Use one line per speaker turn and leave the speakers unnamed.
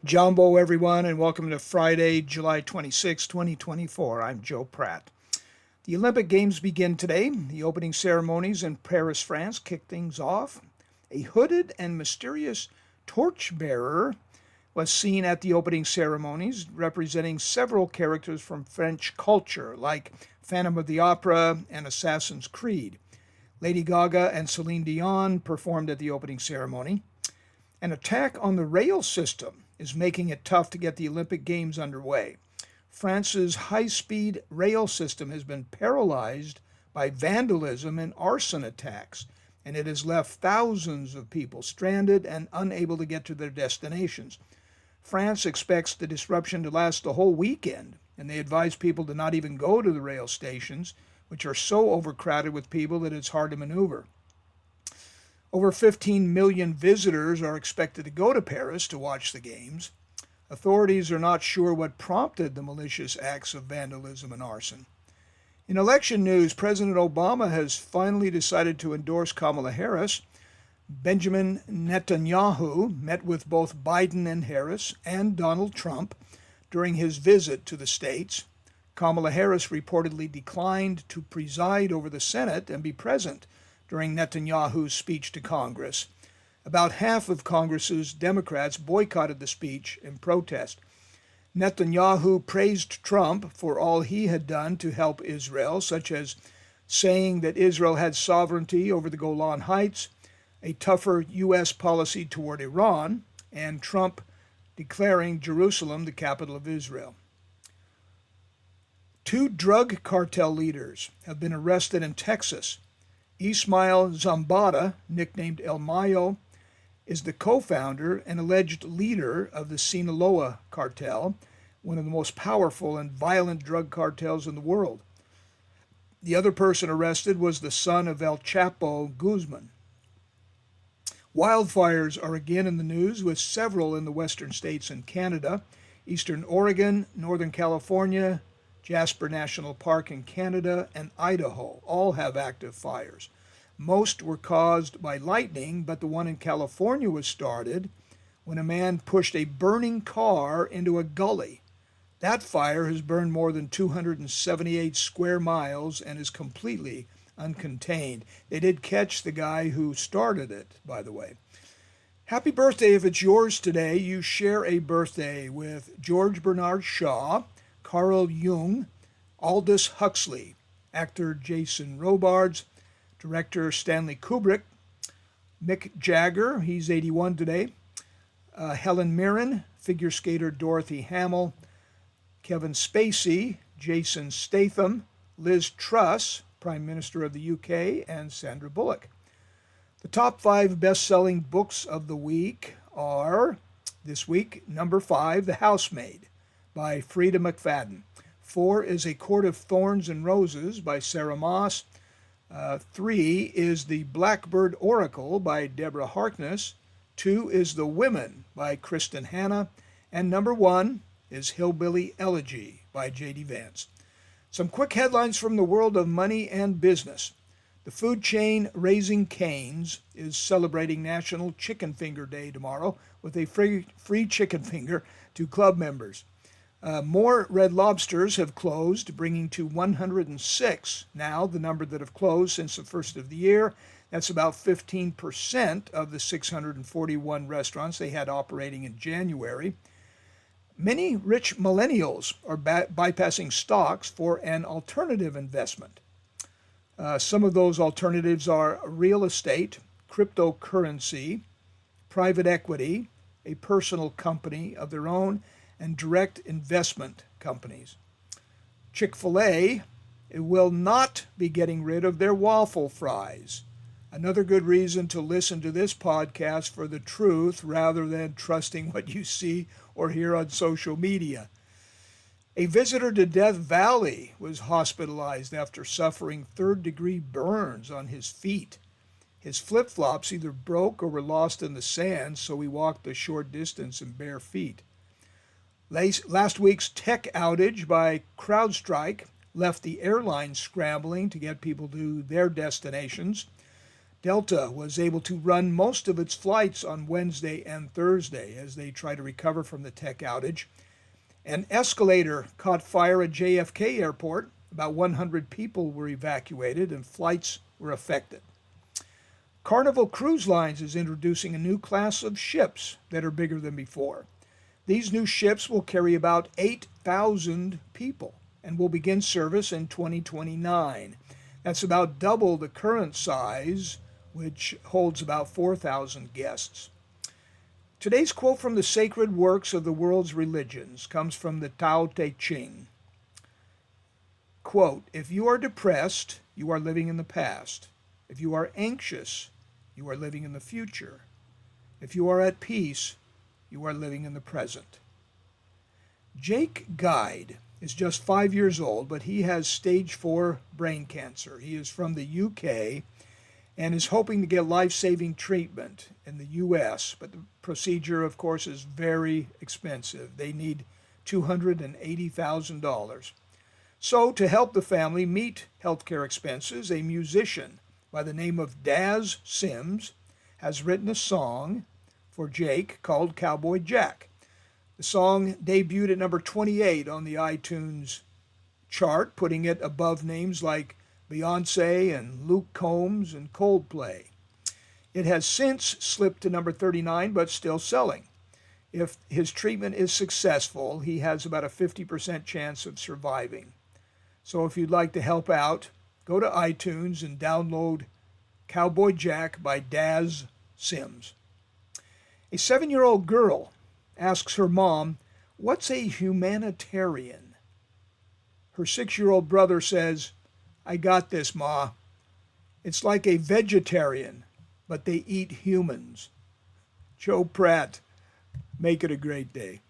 Jumbo, everyone, and welcome to Friday, July 26, 2024. I'm Joe Pratt. The Olympic Games begin today. The opening ceremonies in Paris, France kick things off. A hooded and mysterious torchbearer was seen at the opening ceremonies, representing several characters from French culture, like Phantom of the Opera and Assassin's Creed. Lady Gaga and Celine Dion performed at the opening ceremony. An attack on the rail system is making it tough to get the Olympic Games underway. France's high-speed rail system has been paralyzed by vandalism and arson attacks, and it has left thousands of people stranded and unable to get to their destinations. France expects the disruption to last the whole weekend, and they advise people to not even go to the rail stations, which are so overcrowded with people that it's hard to maneuver. Over 15 million visitors are expected to go to Paris to watch the games. Authorities are not sure what prompted the malicious acts of vandalism and arson. In election news, President Obama has finally decided to endorse Kamala Harris. Benjamin Netanyahu met with both Biden and Harris and Donald Trump during his visit to the states. Kamala Harris reportedly declined to preside over the Senate and be present during Netanyahu's speech to Congress. About half of Congress's Democrats boycotted the speech in protest. Netanyahu praised Trump for all he had done to help Israel, such as saying that Israel had sovereignty over the Golan Heights, a tougher U.S. policy toward Iran, and Trump declaring Jerusalem the capital of Israel. Two drug cartel leaders have been arrested in Texas. Ismail Zambada, nicknamed El Mayo, is the co-founder and alleged leader of the Sinaloa cartel, one of the most powerful and violent drug cartels in the world. The other person arrested was the son of El Chapo Guzman. Wildfires are again in the news, with several in the western states and Canada. Eastern Oregon, Northern California, Jasper National Park in Canada, and Idaho all have active fires. Most were caused by lightning, but the one in California was started when a man pushed a burning car into a gully. That fire has burned more than 278 square miles and is completely uncontained. They did catch the guy who started it, by the way. Happy birthday if it's yours today. You share a birthday with George Bernard Shaw, Carl Jung, Aldous Huxley, actor Jason Robards, director Stanley Kubrick, Mick Jagger, he's 81 today, Helen Mirren, figure skater Dorothy Hamill, Kevin Spacey, Jason Statham, Liz Truss, Prime Minister of the UK, and Sandra Bullock. The top 5 best-selling books of the week are, this week, number 5, The Housemaid, by Frida McFadden. 4 is A Court of Thorns and Roses by Sarah Moss. 3 is The Blackbird Oracle by Deborah Harkness. 2 is The Women by Kristen Hanna. And number 1 is Hillbilly Elegy by J.D. Vance. Some quick headlines from the world of money and business. The food chain Raising Cane's is celebrating National Chicken Finger Day tomorrow with a free chicken finger to club members. More Red Lobsters have closed, bringing to 106 now the number that have closed since the first of the year. That's about 15% of the 641 restaurants they had operating in January. Many rich millennials are bypassing stocks for an alternative investment. Some of those alternatives are real estate, cryptocurrency, private equity, a personal company of their own, and direct investment companies. Chick-fil-A will not be getting rid of their waffle fries. Another good reason to listen to this podcast for the truth rather than trusting what you see or hear on social media. A visitor to Death Valley was hospitalized after suffering third-degree burns on his feet. His flip-flops either broke or were lost in the sand, so he walked a short distance in bare feet. Last week's tech outage by CrowdStrike left the airline scrambling to get people to their destinations. Delta was able to run most of its flights on Wednesday and Thursday as they try to recover from the tech outage. An escalator caught fire at JFK Airport. About 100 people were evacuated and flights were affected. Carnival Cruise Lines is introducing a new class of ships that are bigger than before. These new ships will carry about 8,000 people and will begin service in 2029. That's about double the current size, which holds about 4,000 guests. Today's quote from the sacred works of the world's religions comes from the Tao Te Ching. Quote, "If you are depressed, you are living in the past. If you are anxious, you are living in the future. If you are at peace, you are living in the present." Jake Guide is just 5 years old, but he has stage 4 brain cancer. He is from the UK and is hoping to get life-saving treatment in the US, but the procedure, of course, is very expensive. They need $280,000. So, to help the family meet healthcare expenses, a musician by the name of Daz Sims has written a song for Jake called Cowboy Jack. The song debuted at number 28 on the iTunes chart, putting it above names like Beyonce and Luke Combs and Coldplay. It has since slipped to number 39, but still selling. If his treatment is successful, he has about a 50% chance of surviving. So if you'd like to help out, go to iTunes and download Cowboy Jack by Daz Sims. A 7-year-old girl asks her mom, "What's a humanitarian?" Her 6-year-old brother says, "I got this, Ma. It's like a vegetarian, but they eat humans." Joe Pratt, make it a great day.